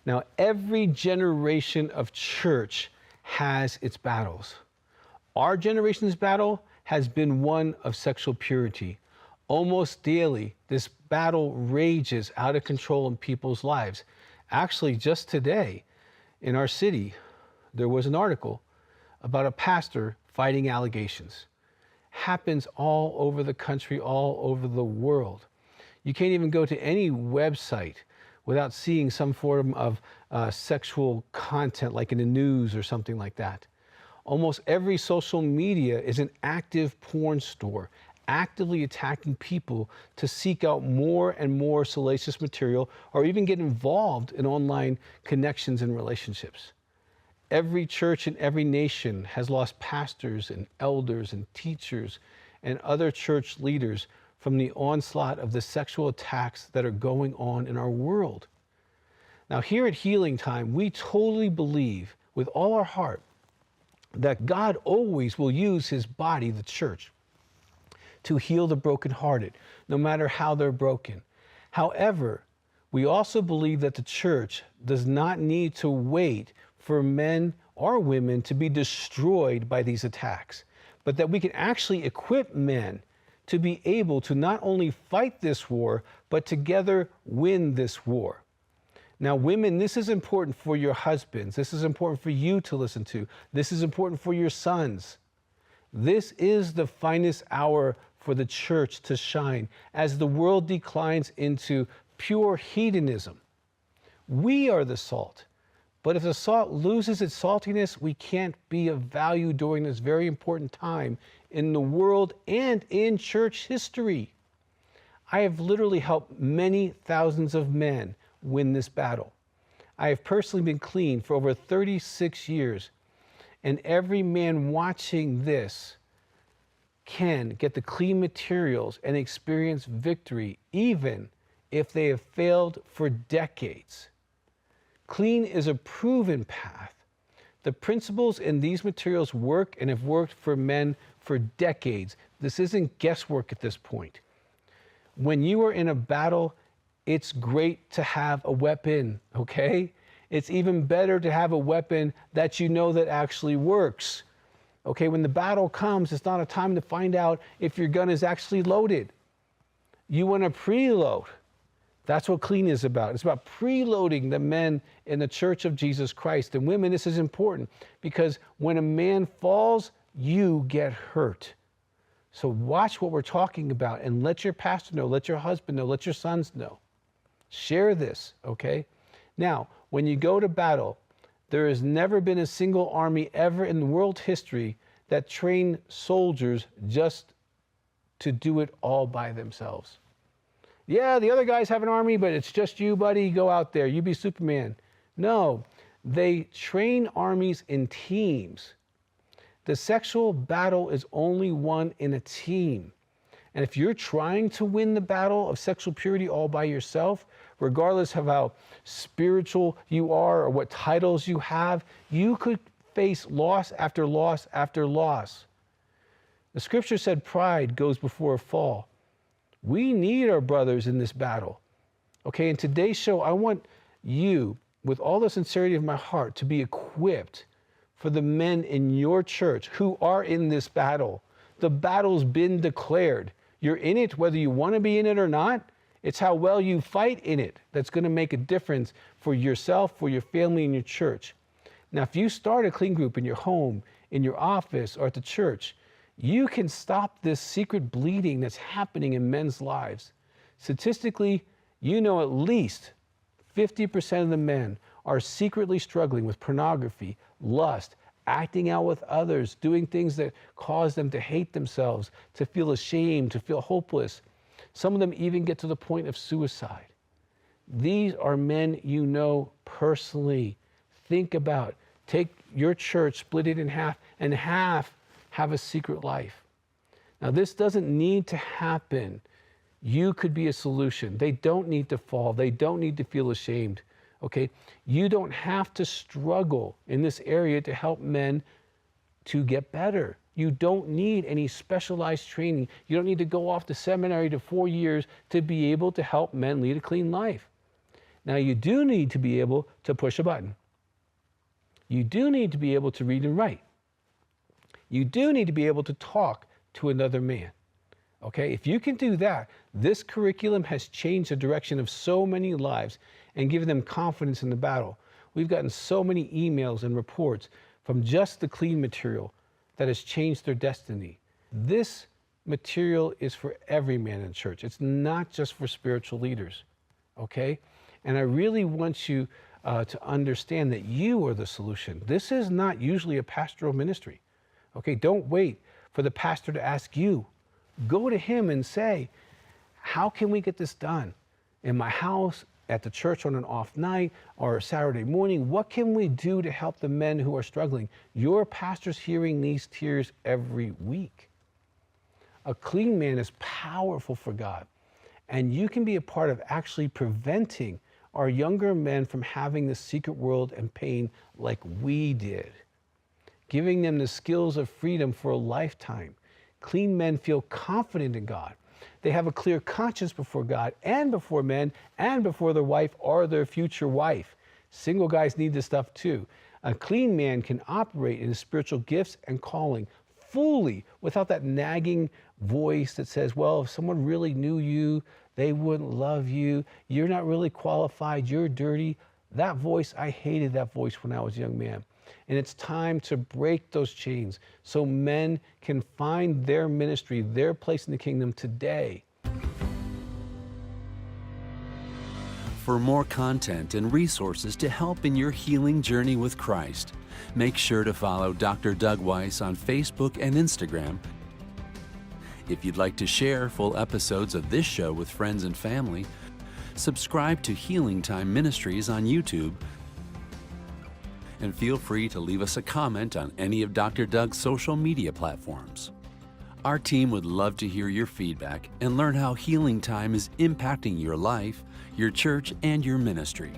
Now, every generation of church has its battles. Our generation's battle has been one of sexual purity. Almost daily, this battle rages out of control in people's lives. Actually, just today in our city, there was an article about a pastor fighting allegations. Happens all over the country, all over the world. You can't even go to any website without seeing some form of sexual content, like in the news or something like that. Almost every social media is an active porn store, actively attacking people to seek out more and more salacious material or even get involved in online connections and relationships. Every church in every nation has lost pastors and elders and teachers and other church leaders from the onslaught of the sexual attacks that are going on in our world. Now, here at Healing Time, we totally believe with all our heart that God always will use his body, the church, to heal the brokenhearted, no matter how they're broken. However, we also believe that the church does not need to wait for men or women to be destroyed by these attacks, but that we can actually equip men to be able to not only fight this war, but together win this war. Now, women, this is important for your husbands. This is important for you to listen to. This is important for your sons. This is the finest hour for the church to shine as the world declines into pure hedonism. We are the salt. But if the salt loses its saltiness, we can't be of value during this very important time in the world and in church history. I have literally helped many thousands of men win this battle. I have personally been clean for over 36 years, and every man watching this can get the clean materials and experience victory, even if they have failed for decades. Clean is a proven path. The principles in these materials work and have worked for men for decades. This isn't guesswork at this point. When you are in a battle, it's great to have a weapon, okay? It's even better to have a weapon that you know that actually works. Okay, when the battle comes, it's not a time to find out if your gun is actually loaded. You want to preload. That's what clean is about. It's about preloading the men in the Church of Jesus Christ. And women, this is important because when a man falls, you get hurt. So watch what we're talking about and let your pastor know, let your husband know, let your sons know. Share this, okay? Now, when you go to battle, there has never been a single army ever in world history that trained soldiers just to do it all by themselves. Yeah, the other guys have an army, but it's just you, buddy. Go out there. You be Superman. No, they train armies in teams. The sexual battle is only won in a team. And if you're trying to win the battle of sexual purity all by yourself, regardless of how spiritual you are or what titles you have, you could face loss after loss after loss. The scripture said pride goes before a fall. We need our brothers in this battle. Okay, in today's show, I want you, with all the sincerity of my heart, to be equipped for the men in your church who are in this battle. The battle's been declared. You're in it whether you want to be in it or not. It's how well you fight in it that's going to make a difference for yourself, for your family, and your church. Now, if you start a clean group in your home, in your office, or at the church, you can stop this secret bleeding that's happening in men's lives. Statistically, you know at least 50% of the men are secretly struggling with pornography, lust, acting out with others, doing things that cause them to hate themselves, to feel ashamed, to feel hopeless. Some of them even get to the point of suicide. These are men you know personally. Think about, take your church, split it in half, and half have a secret life. Now, this doesn't need to happen. You could be a solution. They don't need to fall. They don't need to feel ashamed, okay? You don't have to struggle in this area to help men to get better. You don't need any specialized training. You don't need to go off to seminary to 4 years to be able to help men lead a clean life. Now, you do need to be able to push a button. You do need to be able to read and write. You do need to be able to talk to another man. Okay, if you can do that, this curriculum has changed the direction of so many lives and given them confidence in the battle. We've gotten so many emails and reports from just the clean material that has changed their destiny. This material is for every man in church. It's not just for spiritual leaders, okay? And I really want you to understand that you are the solution. This is not usually a pastoral ministry, okay? Don't wait for the pastor to ask you. Go to him and say, how can we get this done? In my house, at the church on an off night, or Saturday morning, what can we do to help the men who are struggling? Your pastor's hearing these tears every week. A clean man is powerful for God, and you can be a part of actually preventing our younger men from having the secret world and pain like we did, giving them the skills of freedom for a lifetime. Clean men feel confident in God. They have a clear conscience before God and before men and before their wife or their future wife. Single guys need this stuff too. A clean man can operate in his spiritual gifts and calling fully without that nagging voice that says, well, if someone really knew you, they wouldn't love you. You're not really qualified. You're dirty. That voice, I hated that voice when I was a young man. And it's time to break those chains so men can find their ministry, their place in the kingdom today. For more content and resources to help in your healing journey with Christ, make sure to follow Dr. Doug Weiss on Facebook and Instagram. If you'd like to share full episodes of this show with friends and family, subscribe to Healing Time Ministries on YouTube, and feel free to leave us a comment on any of Dr. Doug's social media platforms. Our team would love to hear your feedback and learn how Healing Time is impacting your life, your church, and your ministry.